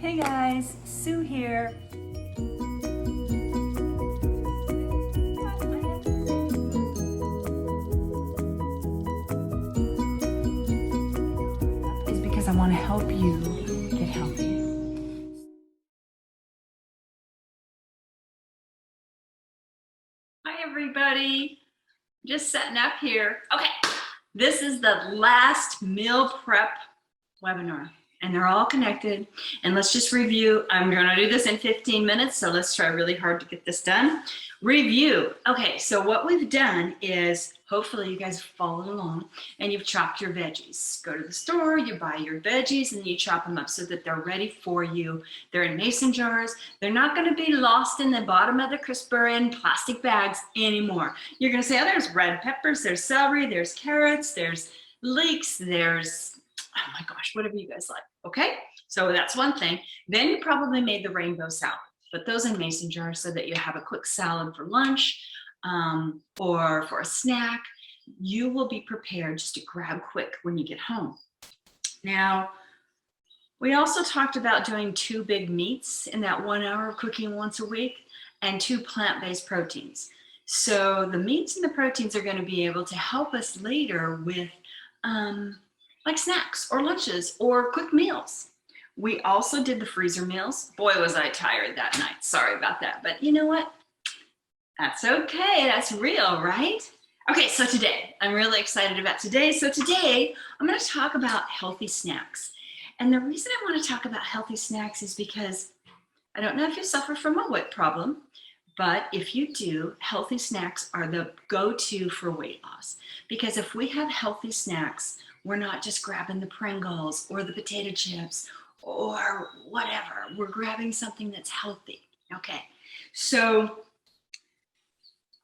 Hey guys, Sue here. Is because I want to help you get healthy. Hi everybody, just setting up here. Okay, this is the last meal prep webinar and they're all connected. And let's just review. I'm gonna do this in 15 minutes, so let's try really hard to get this done. Review. Okay, so what we've done is, hopefully you guys followed along and you've chopped your veggies. Go to the store, you buy your veggies and you chop them up so that they're ready for you. They're in mason jars. They're not gonna be lost in the bottom of the crisper in plastic bags anymore. You're gonna say, oh, there's red peppers, there's celery, there's carrots, there's leeks, there's, oh my gosh, whatever you guys like, okay? So that's one thing. Then you probably made the rainbow salad. Put those in mason jars so that you have a quick salad for lunch or for a snack. You will be prepared just to grab quick when you get home. Now, we also talked about doing 2 big meats in that 1 hour of cooking once a week and 2 plant-based proteins. So the meats and the proteins are going to be able to help us later with like snacks or lunches or quick meals. We also did the freezer meals. Boy, was I tired that night. Sorry about that. But you know what? That's okay. That's real, right? Okay, so today, I'm really excited about today. So today, I'm going to talk about healthy snacks. And the reason I want to talk about healthy snacks is because I don't know if you suffer from a weight problem, but if you do, healthy snacks are the go-to for weight loss. Because if we have healthy snacks, we're not just grabbing the Pringles or the potato chips or whatever. We're grabbing something that's healthy. Okay, so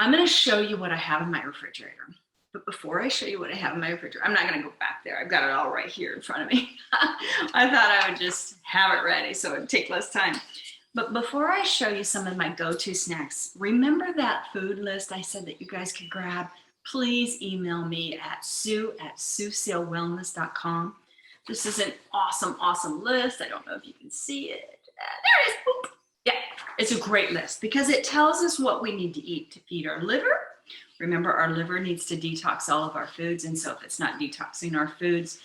I'm going to show you what I have in my refrigerator. But before I show you what I have in my refrigerator, I'm not going to go back there. I've got it all right here in front of me. I thought I would just have it ready so it would take less time. But before I show you some of my go-to snacks, remember that food list I said that you guys could grab? Please email me at sue@suesalewellness.com. This is an awesome, awesome list. I don't know if you can see it. There it is. Oop. Yeah, it's a great list because it tells us what we need to eat to feed our liver. Remember, our liver needs to detox all of our foods. And so if it's not detoxing our foods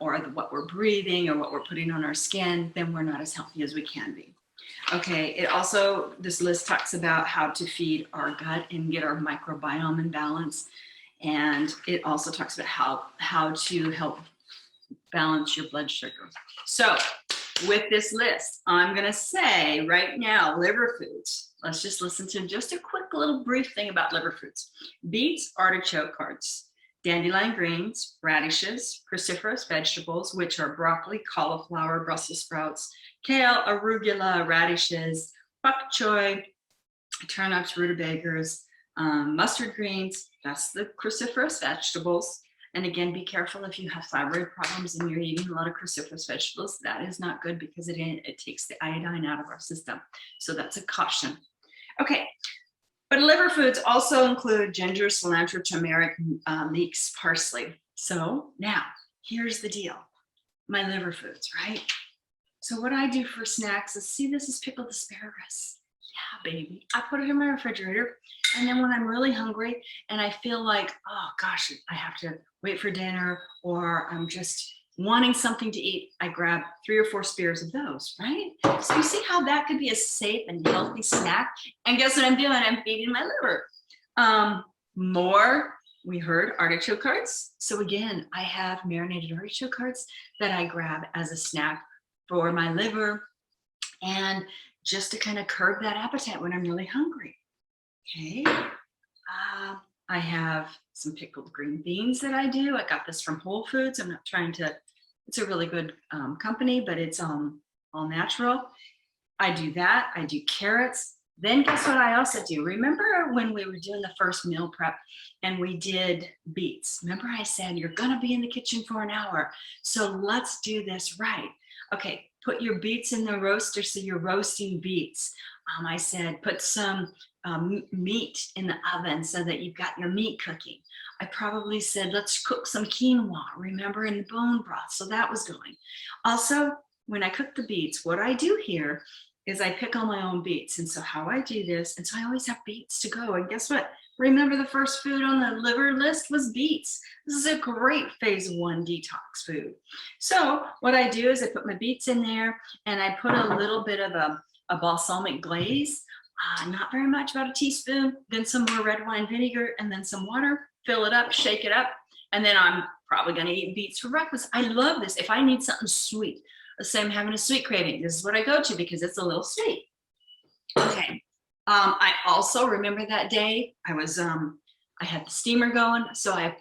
or what we're breathing or what we're putting on our skin, then we're not as healthy as we can be. Okay, it also, this list talks about how to feed our gut and get our microbiome in balance. And it also talks about how to help balance your blood sugar. So with this list, I'm going to say right now, liver foods. Let's just listen to just a quick little brief thing about liver foods. Beets, artichoke hearts, dandelion greens, radishes, cruciferous vegetables, which are broccoli, cauliflower, Brussels sprouts, kale, arugula, radishes, bok choy, turnips, rutabagas, mustard greens. That's the cruciferous vegetables. And again, be careful if you have thyroid problems and you're eating a lot of cruciferous vegetables. That is not good because it takes the iodine out of our system. So that's a caution. Okay, but liver foods also include ginger, cilantro, turmeric, leeks, parsley. So now, here's the deal. My liver foods, right? So what I do for snacks is, see, this is pickled asparagus. Yeah, baby. I put it in my refrigerator. And then when I'm really hungry and I feel like, oh gosh, I have to wait for dinner or I'm just wanting something to eat, I grab 3 or 4 spears of those, right? So you see how that could be a safe and healthy snack? And guess what I'm doing? I'm feeding my liver. We heard artichoke hearts. So again, I have marinated artichoke hearts that I grab as a snack for my liver and just to kind of curb that appetite when I'm really hungry. Okay, I have some pickled green beans that I do. I got this from Whole Foods. I'm not trying to, it's a really good company, but it's all natural. I do that. I do carrots. Then guess what I also do? Remember when we were doing the first meal prep and we did beets? Remember I said, you're gonna be in the kitchen for an hour. So let's do this right. Okay, put your beets in the roaster so you're roasting beets. I said, put some meat in the oven so that you've got your meat cooking. I probably said, let's cook some quinoa, remember, in the bone broth. So that was going. Also, when I cook the beets, what I do here is I pick all my own beets. And so how I do this, and so I always have beets to go. And guess what? Remember the first food on the liver list was beets. This is a great phase 1 detox food. So what I do is I put my beets in there and I put a little bit of a balsamic glaze, not very much, about a teaspoon, then some more red wine vinegar, and then some water, fill it up, shake it up. And then I'm probably gonna eat beets for breakfast. I love this. If I need something sweet, let's say I'm having a sweet craving, this is what I go to because it's a little sweet. Okay. I also remember that day I was I had the steamer going, so I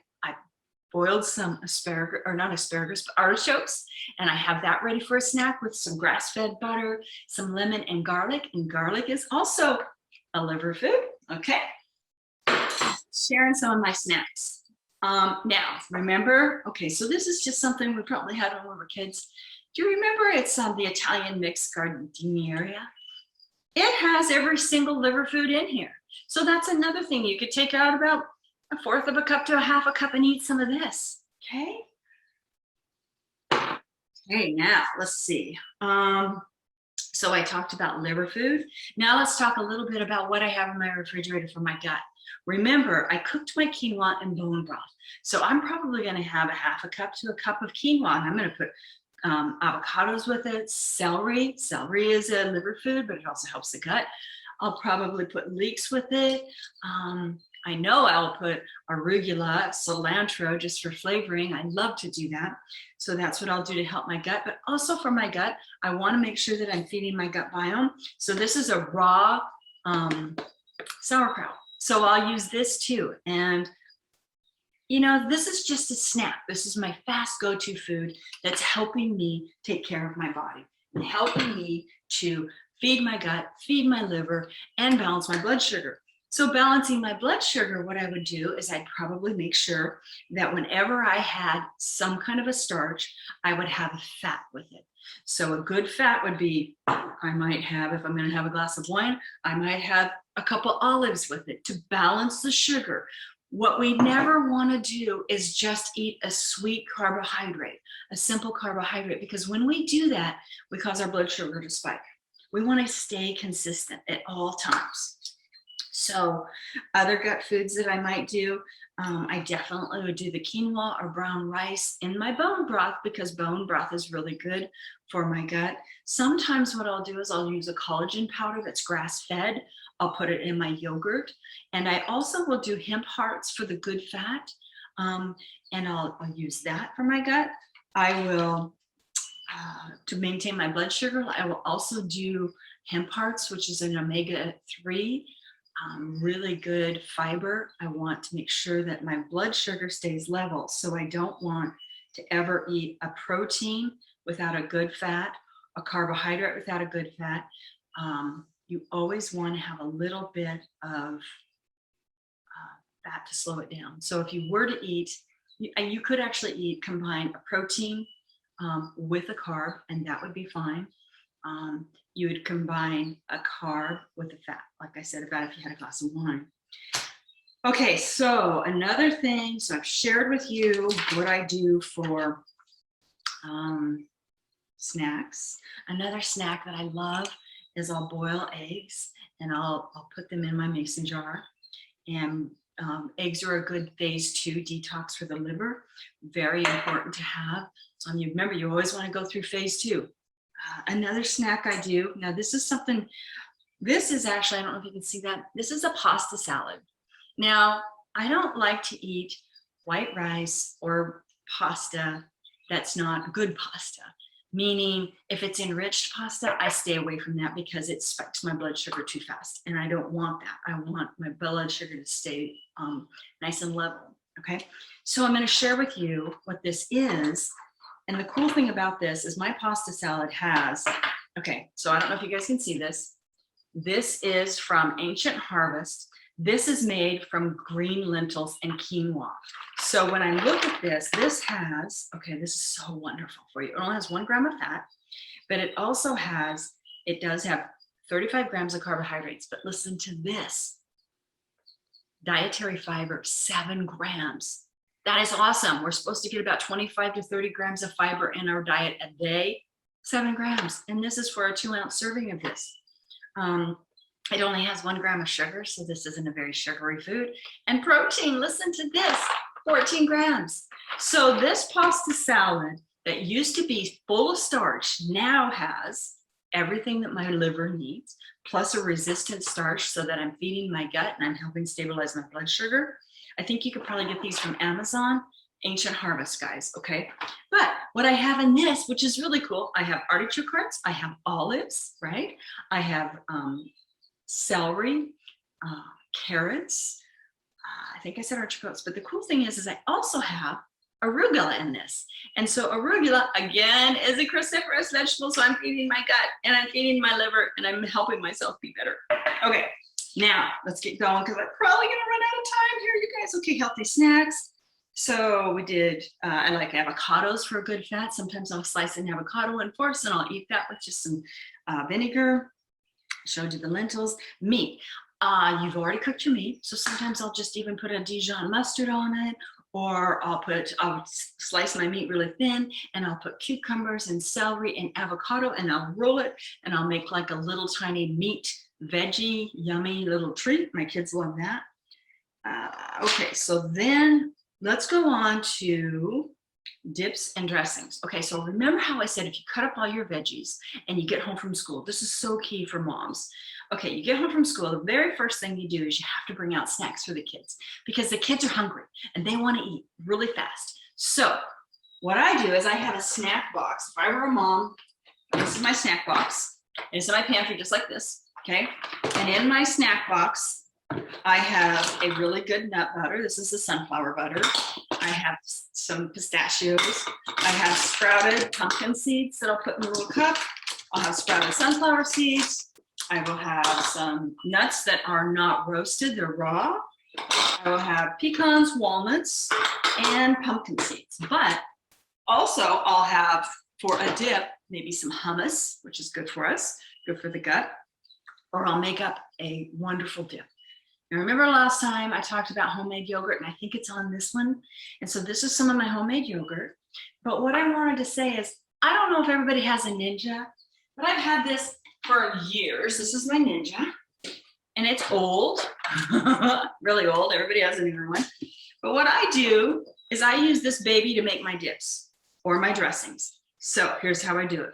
boiled some asparagus, or not asparagus, but artichokes, and I have that ready for a snack with some grass-fed butter, some lemon and garlic is also a liver food. Okay, sharing some of my snacks. Now remember, okay, so this is just something we probably had when we were kids. Do you remember it's the Italian mixed gardeniera? It has every single liver food in here. So that's another thing. You could take out about 1/4 of a cup to a 1/2 a cup and eat some of this, okay? Okay, now let's see. So I talked about liver food. Now let's talk a little bit about what I have in my refrigerator for my gut. Remember, I cooked my quinoa in bone broth. So I'm probably gonna have a 1/2 a cup to a cup of quinoa, and I'm gonna put avocados with it, celery. Celery is a liver food, but it also helps the gut. I'll probably put leeks with it. I know I'll put arugula, cilantro, just for flavoring. I love to do that. So that's what I'll do to help my gut. But also for my gut, I want to make sure that I'm feeding my gut biome. So this is a raw sauerkraut. So I'll use this too. And you know, this is just a snack. This is my fast go-to food that's helping me take care of my body and helping me to feed my gut, feed my liver, and balance my blood sugar. So balancing my blood sugar, what I would do is I'd probably make sure that whenever I had some kind of a starch, I would have a fat with it. So a good fat would be, I might have, if I'm going to have a glass of wine, I might have a couple olives with it to balance the sugar. What we never want to do is just eat a sweet carbohydrate, a simple carbohydrate, because when we do that, we cause our blood sugar to spike. We want to stay consistent at all times. So other gut foods that I might do, I definitely would do the quinoa or brown rice in my bone broth because bone broth is really good for my gut. Sometimes what I'll do is I'll use a collagen powder that's grass-fed. I'll put it in my yogurt. And I also will do hemp hearts for the good fat. And I'll use that for my gut. I will, to maintain my blood sugar, I will also do hemp hearts, which is an omega-3. Really good fiber. I want to make sure that my blood sugar stays level. So I don't want to ever eat a protein without a good fat, a carbohydrate without a good fat. You always want to have a little bit of fat to slow it down. So if you were to eat, you could actually combine a protein with a carb, and that would be fine. You would combine a carb with a fat, like I said, about if you had a glass of wine. Okay, so another thing, so I've shared with you what I do for snacks. Another snack that I love is I'll boil eggs and I'll put them in my mason jar. And eggs are a good phase 2 detox for the liver. Very important to have. You remember, you always want to go through phase 2. Another snack I do, now this is something, this is actually, I don't know if you can see that, this is a pasta salad. Now, I don't like to eat white rice or pasta that's not good pasta, meaning if it's enriched pasta, I stay away from that because it spikes my blood sugar too fast, and I don't want that. I want my blood sugar to stay nice and level, okay? So I'm gonna share with you what this is. And the cool thing about this is my pasta salad has, okay, so I don't know if you guys can see this. This is from Ancient Harvest. This is made from green lentils and quinoa. So when I look at this, this has, okay, this is so wonderful for you. It only has 1 gram of fat, but it also has, it does have 35 grams of carbohydrates, but listen to this. Dietary fiber, 7 grams. That is awesome. We're supposed to get about 25 to 30 grams of fiber in our diet a day. 7 grams. And this is for a 2-ounce serving of this. It only has 1 gram of sugar, so this isn't a very sugary food. And protein, listen to this, 14 grams. So this pasta salad that used to be full of starch now has everything that my liver needs, plus a resistant starch so that I'm feeding my gut and I'm helping stabilize my blood sugar. I think you could probably get these from Amazon, Ancient Harvest, guys, okay? But what I have in this, which is really cool, I have artichoke hearts, I have olives, right? I have celery, carrots, I think I said artichokes, but the cool thing is I also have arugula in this. And so arugula, again, is a cruciferous vegetable, so I'm feeding my gut, and I'm feeding my liver, and I'm helping myself be better. Okay, now let's get going, because I'm probably gonna run out of time here, you guys. Okay, healthy snacks. So we did, I like avocados for a good fat. Sometimes I'll slice an avocado and force, and I'll eat that with just some vinegar. Showed you the lentils. Meat. You've already cooked your meat, so sometimes I'll just even put a Dijon mustard on it, or I'll slice my meat really thin, and I'll put cucumbers and celery and avocado, and I'll roll it, and I'll make like a little tiny meat veggie yummy little treat. My kids love that. Okay, so then let's go on to dips and dressings. Okay, so remember how I said if you cut up all your veggies and you get home from school, this is so key for moms. Okay, you get home from school, the very first thing you do is you have to bring out snacks for the kids, because the kids are hungry and they want to eat really fast. So what I do is I have a snack box. If I were a mom, this is my snack box. It's in my pantry just like this, okay? And in my snack box, I have a really good nut butter. This is the sunflower butter. I have some pistachios. I have sprouted pumpkin seeds that I'll put in a little cup. I'll have sprouted sunflower seeds. I will have some nuts that are not roasted, they're raw. I will have pecans, walnuts, and pumpkin seeds. But also I'll have, for a dip, maybe some hummus, which is good for us, good for the gut, or I'll make up a wonderful dip. Now, remember last time I talked about homemade yogurt, and I think it's on this one. And so this is some of my homemade yogurt. But what I wanted to say is, I don't know if everybody has a Ninja, but I've had this for years. This is my Ninja, and it's old, really old. Everybody has a newer one. But what I do is I use this baby to make my dips or my dressings. So here's how I do it.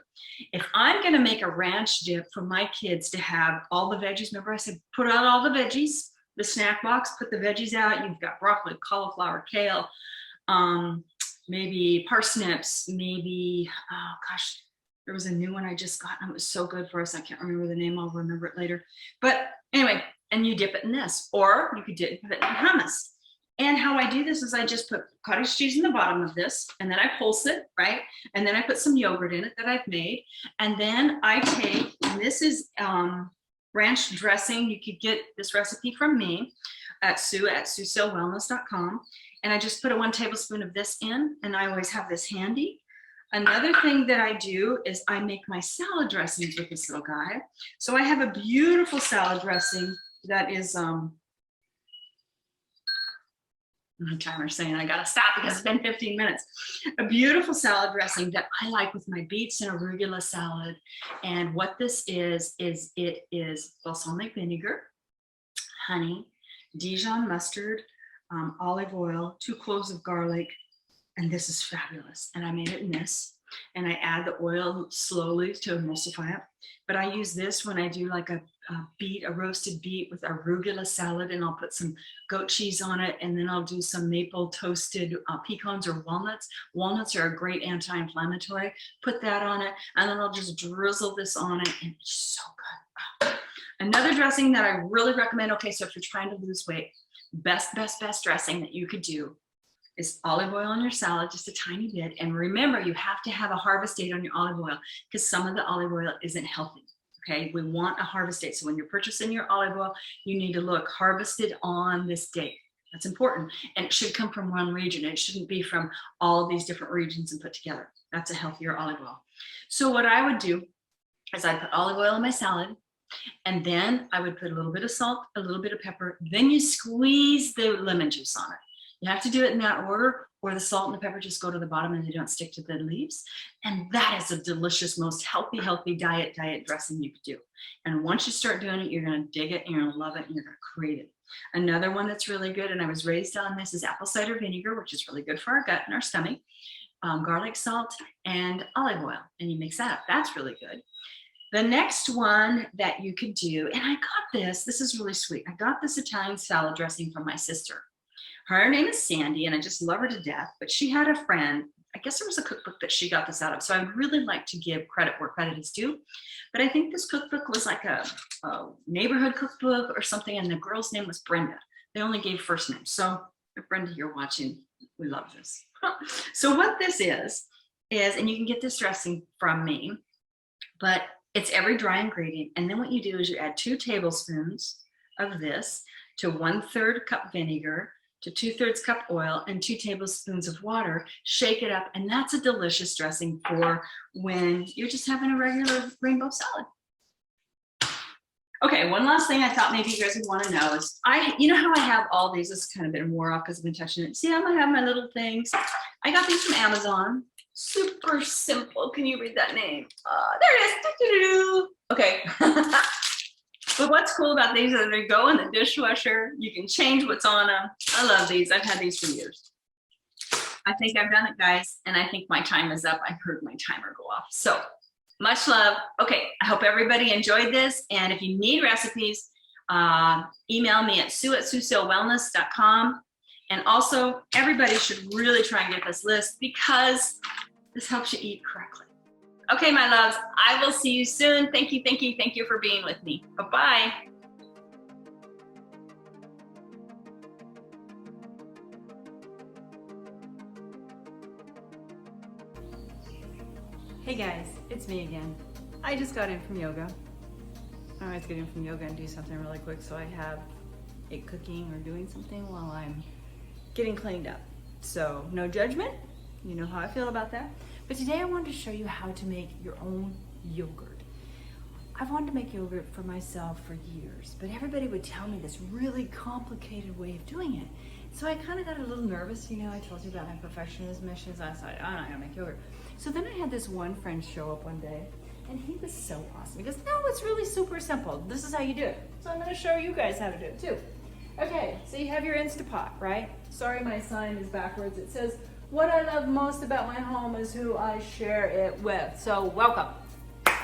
If I'm gonna make a ranch dip for my kids to have all the veggies, remember I said put out all the veggies, the snack box, put the veggies out. You've got broccoli, cauliflower, kale, maybe parsnips, maybe, oh gosh, there was a new one I just got, and it was so good for us. I can't remember the name. I'll remember it later. But anyway, and you dip it in this, or you could dip it in hummus. And how I do this is I just put cottage cheese in the bottom of this, and then I pulse it, right? And then I put some yogurt in it that I've made. And then I take, and this is ranch dressing. You could get this recipe from me at SueSaleWellness.com. And I just put 1 tablespoon of this in, and I always have this handy. Another thing that I do is I make my salad dressings with this little guy. So I have a beautiful salad dressing that is, my timer's saying I gotta stop because it's been 15 minutes. A beautiful salad dressing that I like with my beets and arugula salad. And what this is it is balsamic vinegar, honey, Dijon mustard, olive oil, 2 cloves of garlic, and this is fabulous. And I made it in this, and I add the oil slowly to emulsify it. But I use this when I do like a roasted beet with arugula salad, and I'll put some goat cheese on it, and then I'll do some maple toasted pecans or walnuts. Walnuts are a great anti-inflammatory. Put that on it, and then I'll just drizzle this on it, and it's so good. Another dressing that I really recommend, okay, so if you're trying to lose weight, best dressing that you could do is olive oil on your salad, just a tiny bit. And remember, you have to have a harvest date on your olive oil, because some of the olive oil isn't healthy. Okay, we want a harvest date. So when you're purchasing your olive oil, you need to look harvested on this date. That's important. And it should come from one region. It shouldn't be from all of these different regions and put together. That's a healthier olive oil. So what I would do is I'd put olive oil in my salad, and then I would put a little bit of salt, a little bit of pepper. Then you squeeze the lemon juice on it. You have to do it in that order, or the salt and the pepper just go to the bottom and they don't stick to the leaves. And that is a delicious, most healthy diet dressing you could do. And once you start doing it, you're going to dig it and you're going to love it and you're going to crave it. Another one that's really good, and I was raised on this, is apple cider vinegar, which is really good for our gut and our stomach. Garlic, salt, and olive oil, and you mix that up. That's really good. The next one that you could do, and I got this is really sweet. I got this Italian salad dressing from my sister. Her name is Sandy, and I just love her to death, but she had a friend, I guess there was a cookbook that she got this out of, so I would really like to give credit where credit is due. But I think this cookbook was like a neighborhood cookbook or something, and the girl's name was Brenda. They only gave first names. So if Brenda, you're watching, we love this. So what this is, and you can get this dressing from me, but it's every dry ingredient. And then what you do is you add 2 tablespoons of this to 1/3 cup vinegar, to 2/3 cup oil, and 2 tablespoons of water. Shake it up, and that's a delicious dressing for when you're just having a regular rainbow salad. Okay, one last thing I thought maybe you guys would want to know is, you know how I have all these, this has kind of been more off because I've been touching it. See, I'm gonna have my little things. I got these from Amazon. Super simple. Can you read that name? There it is. Okay. But what's cool about these is they go in the dishwasher. You can change what's on them. I love these. I've had these for years. I think I've done it, guys, and I think my time is up. I heard my timer go off. So much love. Okay, I hope everybody enjoyed this, and if you need recipes, email me at sue@suesalewellness.com. And also, everybody should really try and get this list because this helps you eat correctly. Okay, my loves, I will see you soon. Thank you for being with me. Bye-bye. Hey guys, it's me again. I just got in from yoga. I always get in from yoga and do something really quick, so I have it cooking or doing something while I'm getting cleaned up. So no judgment, you know how I feel about that. But today I wanted to show you how to make your own yogurt. I've wanted to make yogurt for myself for years, but everybody would tell me this really complicated way of doing it. So I kind of got a little nervous, you know, I told you about my perfectionism issues. I decided, I'm not gonna make yogurt. So then I had this one friend show up one day, and he was so awesome. He goes, no, it's really super simple. This is how you do it. So I'm gonna show you guys how to do it too. Okay, so you have your Instapot, right? Sorry, my sign is backwards. It says, what I love most about my home is who I share it with. So welcome.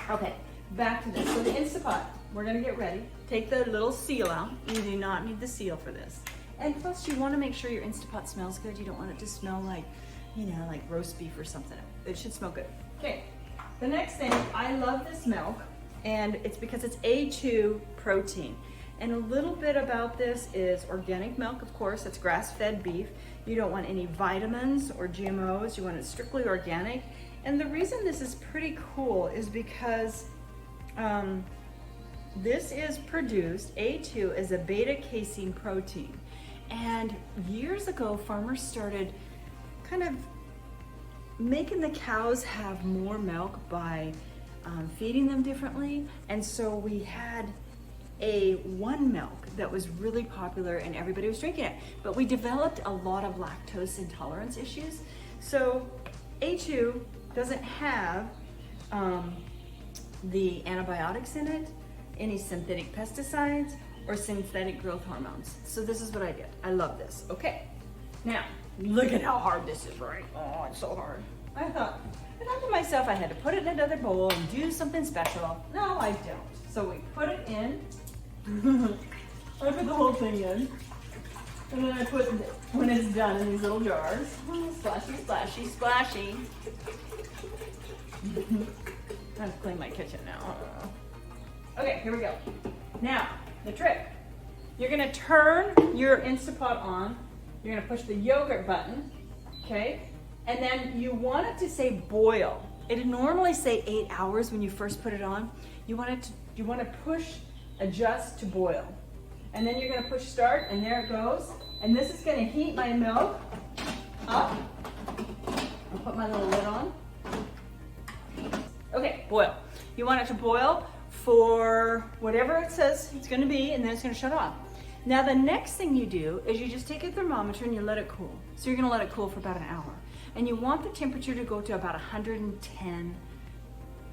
Okay, back to this. So the Instapot, we're gonna get ready. Take the little seal out. You do not need the seal for this. And plus you wanna make sure your Instapot smells good. You don't want it to smell like, you know, like roast beef or something. It should smell good. Okay, the next thing, I love this milk, and it's because it's A2 protein. And a little bit about this is organic milk, of course, it's grass-fed beef. You don't want any vitamins or GMOs, you want it strictly organic. And the reason this is pretty cool is because this is produced, A2 is a beta-casein protein. And years ago, farmers started kind of making the cows have more milk by feeding them differently. And so we had a one milk that was really popular and everybody was drinking it. But we developed a lot of lactose intolerance issues. So A2 doesn't have the antibiotics in it, any synthetic pesticides, or synthetic growth hormones. So this is what I did. I love this. Okay, now look at how hard this is, right? Oh, it's so hard. I thought to myself I had to put it in another bowl and do something special. No, I don't. So we put it in. I put the whole thing in. And then I put, when it's done, in these little jars. Oh, splashy, splashy, splashy. I have to clean my kitchen now. Okay, here we go. Now, the trick. You're gonna turn your Instapot on. You're gonna push the yogurt button, okay? And then you want it to say boil. It'd normally say 8 hours when you first put it on. You want to push adjust to boil. And then you're gonna push start, and there it goes. And this is gonna heat my milk up. I'll put my little lid on. Okay, boil. You want it to boil for whatever it says it's gonna be, and then it's gonna shut off. Now the next thing you do is you just take a thermometer and you let it cool. So you're gonna let it cool for about an hour. And you want the temperature to go to about 110,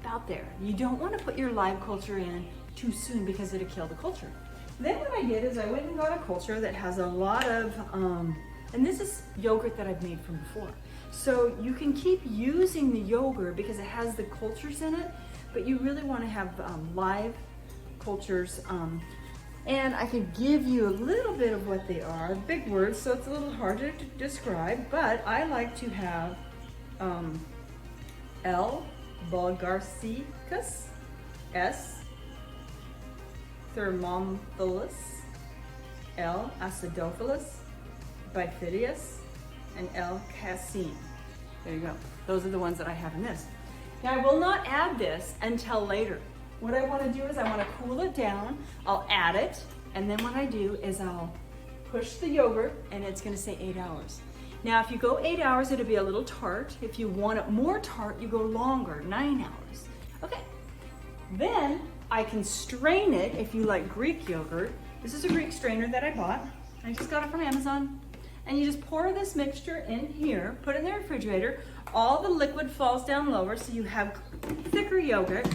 about there. You don't want to put your live culture in too soon because it'll kill the culture. Then what I did is I went and got a culture that has a lot of, and this is yogurt that I've made from before. So you can keep using the yogurt because it has the cultures in it, but you really want to have live cultures. And I could give you a little bit of what they are, big words, so it's a little harder to describe, but I like to have L. bulgarsicus, S. thermophilus, L. acidophilus, bifidius, and L. casein. There you go. Those are the ones that I have in this. Now I will not add this until later. What I want to do is I want to cool it down, I'll add it, and then what I do is I'll push the yogurt and it's going to say 8 hours. Now if you go 8 hours, it'll be a little tart. If you want it more tart, you go longer, 9 hours. Okay, then I can strain it if you like Greek yogurt. This is a Greek strainer that I bought. I just got it from Amazon. And you just pour this mixture in here, put it in the refrigerator. All the liquid falls down lower so you have thicker yogurt.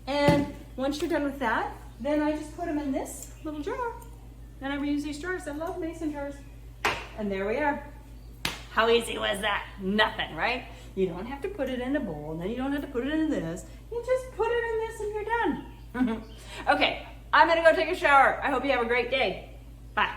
And once you're done with that, then I just put them in this little jar. And I reuse these jars. I love mason jars. And there we are. How easy was that? Nothing, right? You don't have to put it in a bowl, and then you don't have to put it in this. You just put it in this and you're done. Okay, I'm gonna go take a shower. I hope you have a great day. Bye.